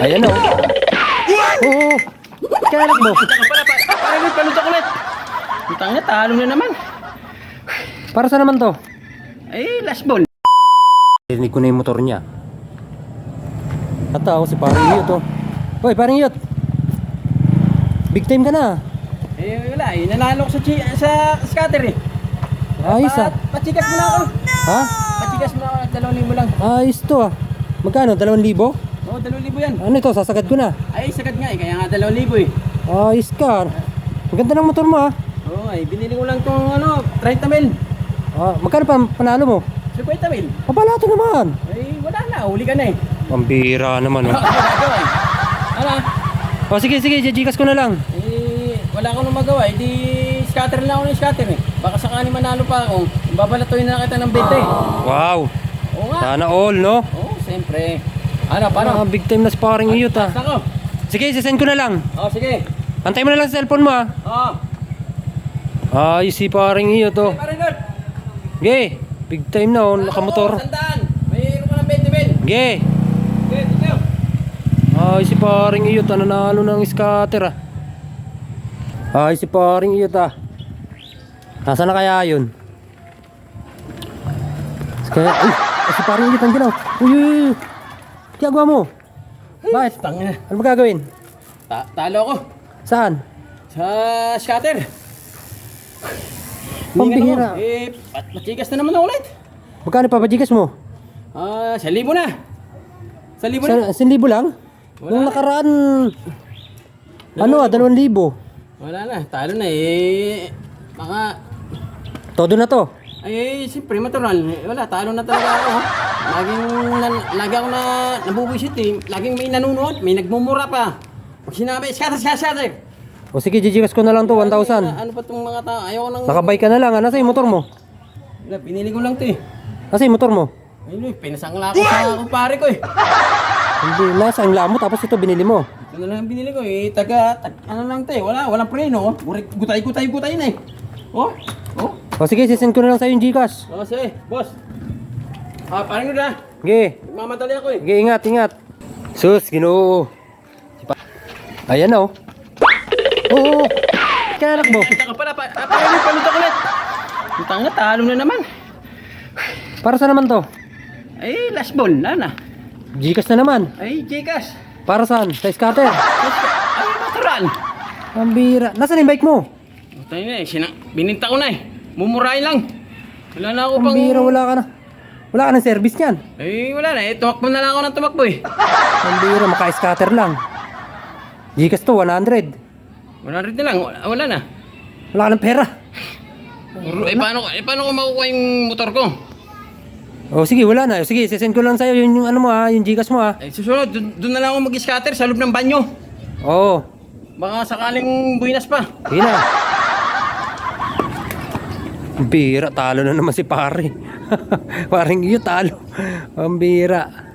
Ayan o. Oo. Kaya anak mo. Parang may palutok ulit. Utang na, talo na naman. Para saan naman to? Ay, last ball. Rinig ko na yung motor niya. At ako si Paring Iyot oh. Hoy, Paring Iyot. Big time ka na. Eh, wala. Nanalo ko sa scatter eh. Ayos ah. Pachikas mo na ako. Ha? Pachikas mo na ako. 2,000 lang. Ayos to ah. Magkano? 2,000? Oo, 2,000 yan. Ano ito? Sasagad ko na. Ay, sagad nga eh. Kaya nga 2,000 eh. Ayos ka. Maganda ng motor mo ah. Oo, ay binili ko lang tong 30 mil. Magkano pa panalo mo? 50 mil. Pabalato naman. Ay, wala na. Huli ka na eh. Pambira naman oh. Ano? Oh sige, Gcash ko na lang. Eh, wala akong magawa. Eh, di scatter lang ako ng scatter eh. Baka sakali manalo pa ako. Babalatoy na kita ng 20 eh. Wow. Oo nga. Sana all no? Oo, siyempre. Ano, paano? Big time na si Paring Iyot ah. Sako. Sige, sisend ko na lang. Oo, sige. Antay mo na lang sa cellphone mo ah. Oo. Ayos si Paring Iyot oh. Ay, parang doon. Ge, big time na oh, nakamotor. Sandaan. Mayroon ka ng 20 mil. Ge. Okay, tignan. Ay si Paring Iyot ah, nanalo ng scatter ah. Ay si Paring Iyot ah. Nasaan na kaya yun? Kaya, si Paring Iyot nandiyan oh. Uy. Kaya gawa mo. Bakit? Tangina. Ano ba gagawin? Talo ako. Saan? Sa scatter. Pambihira. Eh, matigas na naman ako ulit. Magkano pa Gcash mo? 1,000 na. 1,000 na. 1,000 lang? Wala Nung na. nakaraan, ano ah, 2,000. Wala na. Talo na eh. Baka, Todo na to. ay, siyempre, matural. Wala, talo na talaga ako. Lagi ako na nabubuisit eh. Laging may nanunood, may nagmumura pa. Pag sinabi, scatter. O sige, Gcash ko na lang to, 1,000. Ano pa itong mga tao? Ayoko nang... Nakabay ka na lang, nasa yung motor mo? Wala, pinili ko lang ito eh. Nasa yung motor mo? Ayun eh, pinasangla ko sa kumpare ko eh. Hindi, nasa ang lamo tapos ito binili mo. Ito na lang ang binili ko eh. Ano lang ito eh. Walang preno. Oh. Gutay na eh. Oh. O sige, sisend ko na lang sa'yo yung Gcash. Oh, sige, boss. Parang yun na. Sige, Mamadali ako eh. sige, ingat. Sus, Ginoo. Ayan na oh. Oo, kaya anak mo. Saka pala, parang may palutok ulit. Utang na, talo na naman. Para saan naman to? Ay, last ball. Na. Gcash na naman. Ay, Gcash. Para saan? Sa scatter. Ay, natural. Ang bira. Nasaan yung bike mo? Utang na eh. Bininta ko na eh. Mumurahin lang. Wala na ako Ang pang... bira, wala ka ng service niyan. Ay, wala na eh. Tumakbo na lang ako ng tumakbo eh. Ang bira, maka-scatter lang. Gcash to, 100. 100 na lang. Wala na. Wala ka ng pera. Paano ko makukuha yung motor ko? O sige, wala na. Sige, sisend ko lang sa'yo yung ano mo ha, yung Gcash mo ha. Eh, susunod, doon na lang ako mag-scatter sa loob ng banyo. Oo. Baka sakaling buinas pa. Sige na. Ang bira, talo na naman si pare. Parang iyo talo. Ang bira.